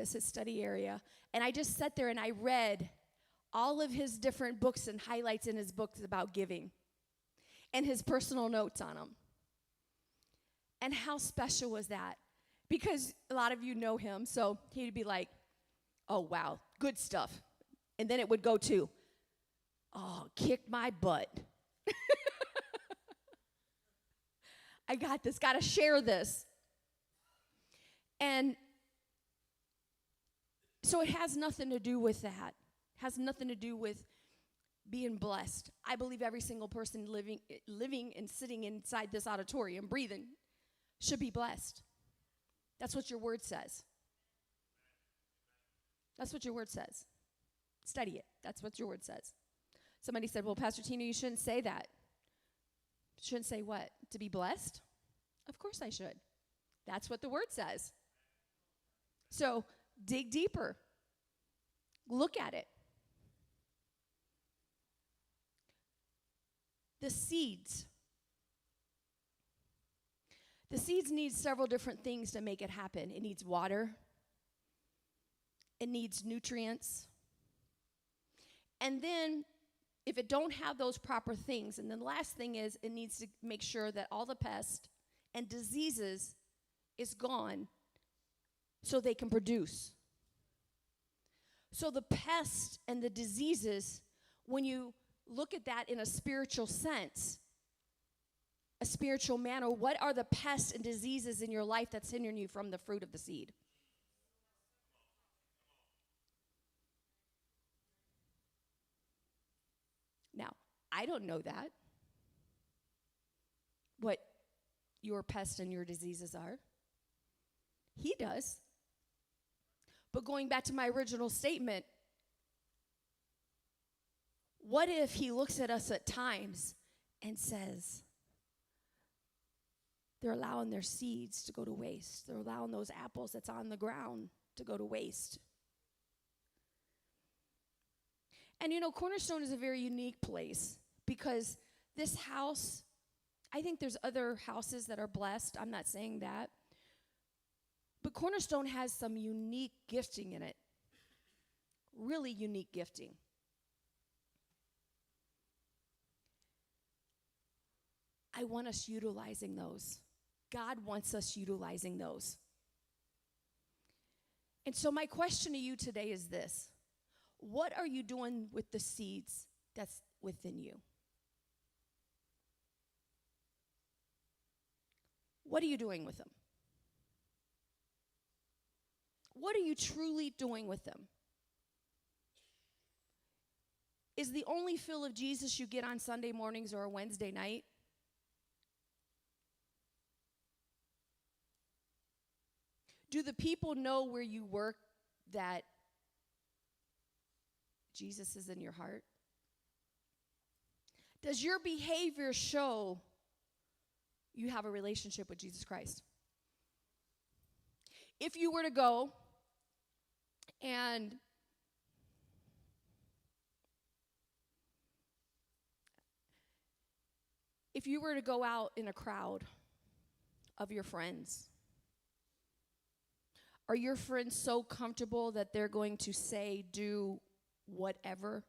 as his study area. And I just sat there and I read all of his different books and highlights in his books about giving and his personal notes on them. And how special was that? Because a lot of you know him, so he'd be like, oh, wow, good stuff. And then it would go to, oh, kick my butt. I got this, got to share this. And so it has nothing to do with that. It has nothing to do with being blessed. I believe every single person living and sitting inside this auditorium, breathing, should be blessed. That's what your word says. That's what your word says. Study it. That's what your word says. Somebody said, well, Pastor Tina, you shouldn't say that. Shouldn't say what? To be blessed? Of course I should. That's what the word says. So dig deeper. Look at it. The seeds. The seeds need several different things to make it happen. It needs water. It needs nutrients. And then if it don't have those proper things, and then the last thing is it needs to make sure that all the pests and diseases is gone so they can produce. So the pests and the diseases, when you look at that in a spiritual sense, a spiritual manner, what are the pests and diseases in your life that's hindering you from the fruit of the seed? Now, I don't know that, what your pests and your diseases are. He does. But going back to my original statement, what if he looks at us at times and says, they're allowing their seeds to go to waste. They're allowing those apples that's on the ground to go to waste. And you know, Cornerstone is a very unique place because this house, I think there's other houses that are blessed. I'm not saying that. But Cornerstone has some unique gifting in it. Really unique gifting. I want us utilizing those. God wants us utilizing those. And so my question to you today is this. What are you doing with the seeds that's within you? What are you doing with them? What are you truly doing with them? Is the only fill of Jesus you get on Sunday mornings or a Wednesday night? Do the people know where you work that Jesus is in your heart? Does your behavior show you have a relationship with Jesus Christ? If you were to go and if you were to go out in a crowd of your friends, are your friends so comfortable that they're going to say, do whatever?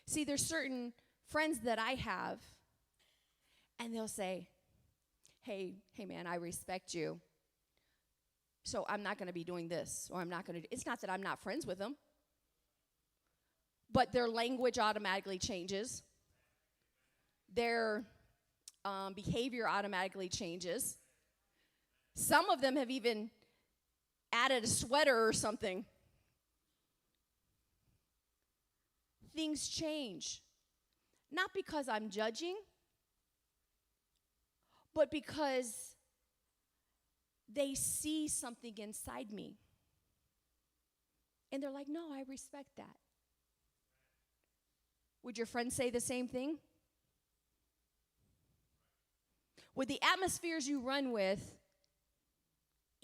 See, there's certain friends that I have, and they'll say, hey man, I respect you, so I'm not going to be doing this, or I'm not going to. It's not that I'm not friends with them, but their language automatically changes. Their behavior automatically changes. Some of them have even added a sweater or something. Things change. Not because I'm judging, but because they see something inside me. And they're like, no, I respect that. Would your friends say the same thing? Would the atmospheres you run with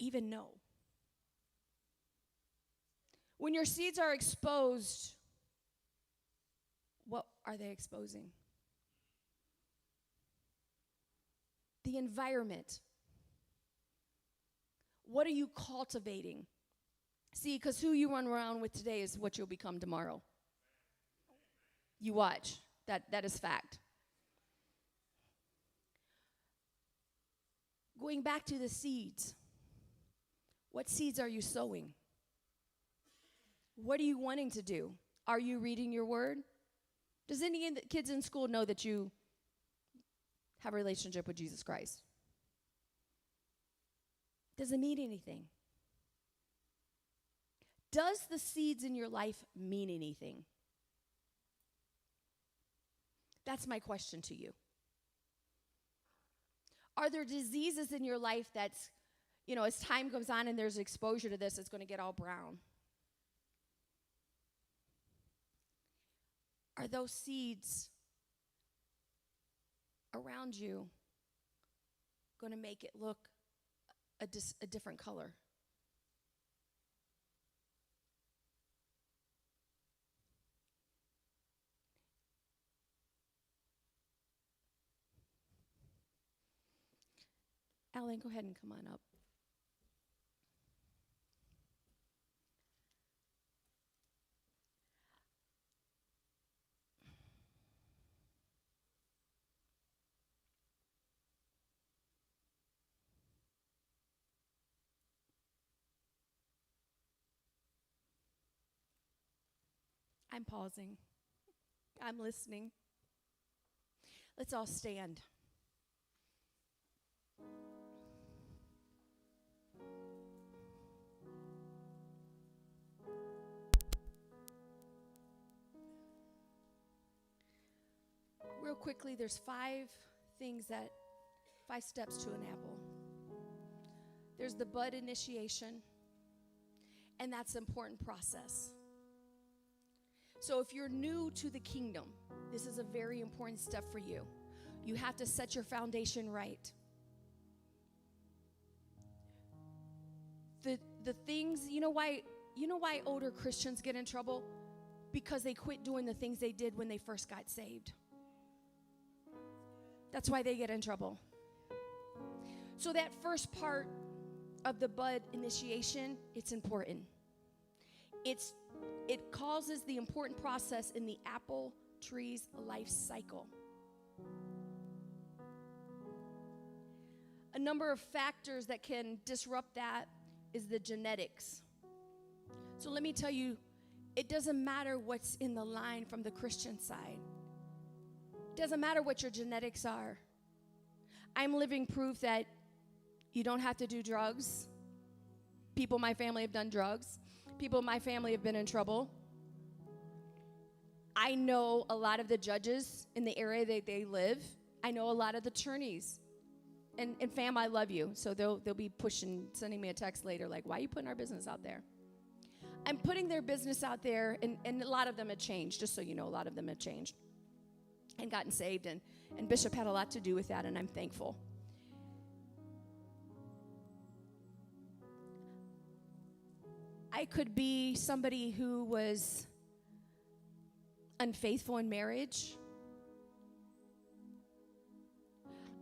even know? When your seeds are exposed, what are they exposing? The environment. What are you cultivating? See, because who you run around with today is what you'll become tomorrow. You watch. That is fact. Going back to the seeds. What seeds are you sowing? What are you wanting to do? Are you reading your word? Does any of the kids in school know that you have a relationship with Jesus Christ? Doesn't mean anything. Does the seeds in your life mean anything? That's my question to you. Are there diseases in your life that's, as time goes on and there's exposure to this, it's going to get all brown? Are those seeds around you going to make it look a different color? Alan, go ahead and come on up. I'm pausing. I'm listening. Let's all stand. Real quickly, there's 5 steps to an apple. There's the bud initiation, and that's an important process. So if you're new to the kingdom, this is a very important step for you. You have to set your foundation right. The things, you know why older Christians get in trouble? Because they quit doing the things they did when they first got saved. That's why they get in trouble. So that first part of the bud initiation, it's important. It causes the important process in the apple tree's life cycle. A number of factors that can disrupt that is the genetics. So let me tell you, it doesn't matter what's in the line from the Christian side. It doesn't matter what your genetics are. I'm living proof that you don't have to do drugs. People in my family have done drugs. People in my family have been in trouble. I know a lot of the judges in the area that they live. I know a lot of the attorneys. And fam, I love you. So they'll be sending me a text later like, why are you putting our business out there? I'm putting their business out there, and a lot of them have changed, just so you know, a lot of them have changed and gotten saved, and Bishop had a lot to do with that, and I'm thankful. I could be somebody who was unfaithful in marriage.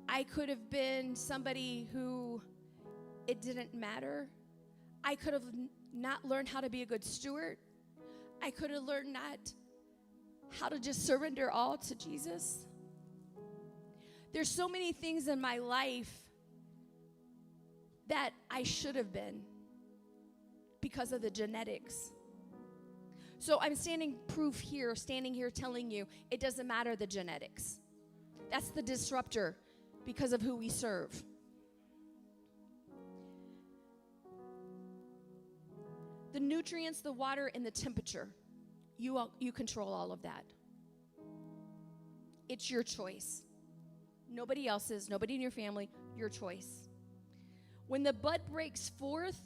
I could have been somebody who it didn't matter. I could have not learned how to be a good steward. I could have learned not how to just surrender all to Jesus. There's so many things in my life that I should have been because of the genetics. So I'm standing here telling you it doesn't matter the genetics. That's the disruptor because of who we serve. The nutrients, the water, and the temperature, you control all of that. It's your choice. Nobody else's, nobody in your family, your choice. When the bud breaks forth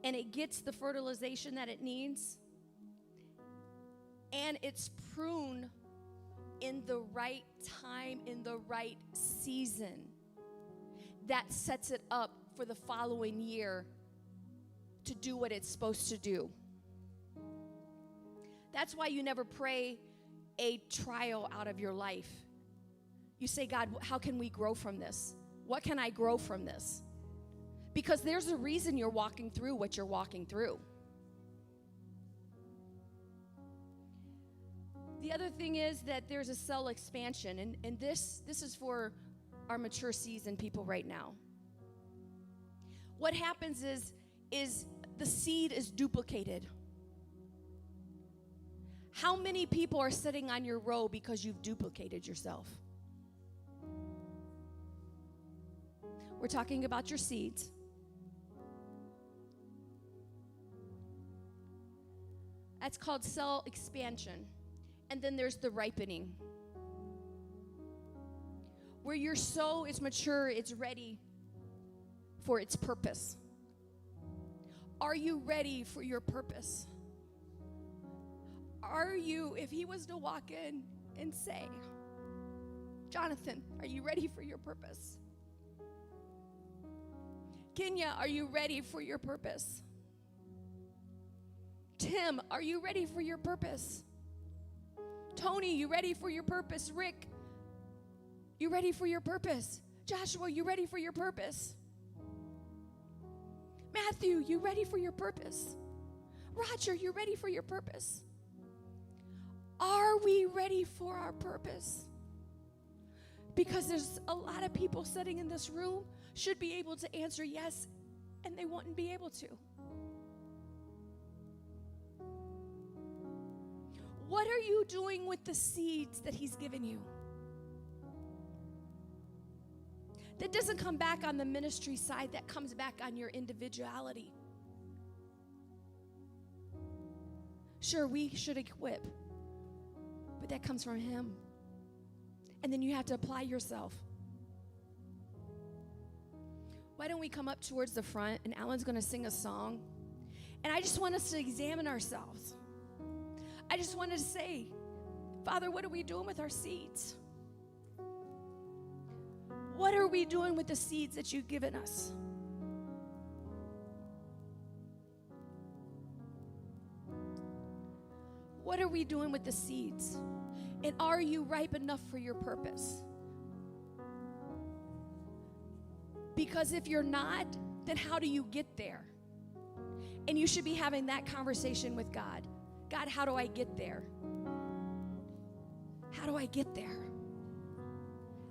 and it gets the fertilization that it needs, and it's pruned in the right time, in the right season, that sets it up for the following year to do what it's supposed to do. That's why you never pray a trial out of your life. You say, God, how can we grow from this? What can I grow from this? Because there's a reason you're walking through what you're walking through. The other thing is that there's a cell expansion, and this is for our mature seasoned people right now. What happens is the seed is duplicated. How many people are sitting on your row because you've duplicated yourself? We're talking about your seeds. That's called cell expansion. And then there's the ripening, where your soul is mature, it's ready for its purpose. Are you ready for your purpose? Are you, if he was to walk in and say, Jonathan, are you ready for your purpose? Kenya, are you ready for your purpose? Tim, are you ready for your purpose? Tony, you ready for your purpose? Rick, you ready for your purpose? Joshua, you ready for your purpose? Matthew, you ready for your purpose? Roger, you ready for your purpose? Are we ready for our purpose? Because there's a lot of people sitting in this room should be able to answer yes, and they wouldn't be able to. What are you doing with the seeds that he's given you? That doesn't come back on the ministry side, that comes back on your individuality. Sure, we should equip, but that comes from him. And then you have to apply yourself. Why don't we come up towards the front, and Alan's going to sing a song. And I just want us to examine ourselves. I just wanted to say, Father, what are we doing with our seeds? What are we doing with the seeds that you've given us? What are we doing with the seeds? And are you ripe enough for your purpose? Because if you're not, then how do you get there? And you should be having that conversation with God. God, how do I get there? How do I get there?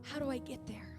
How do I get there?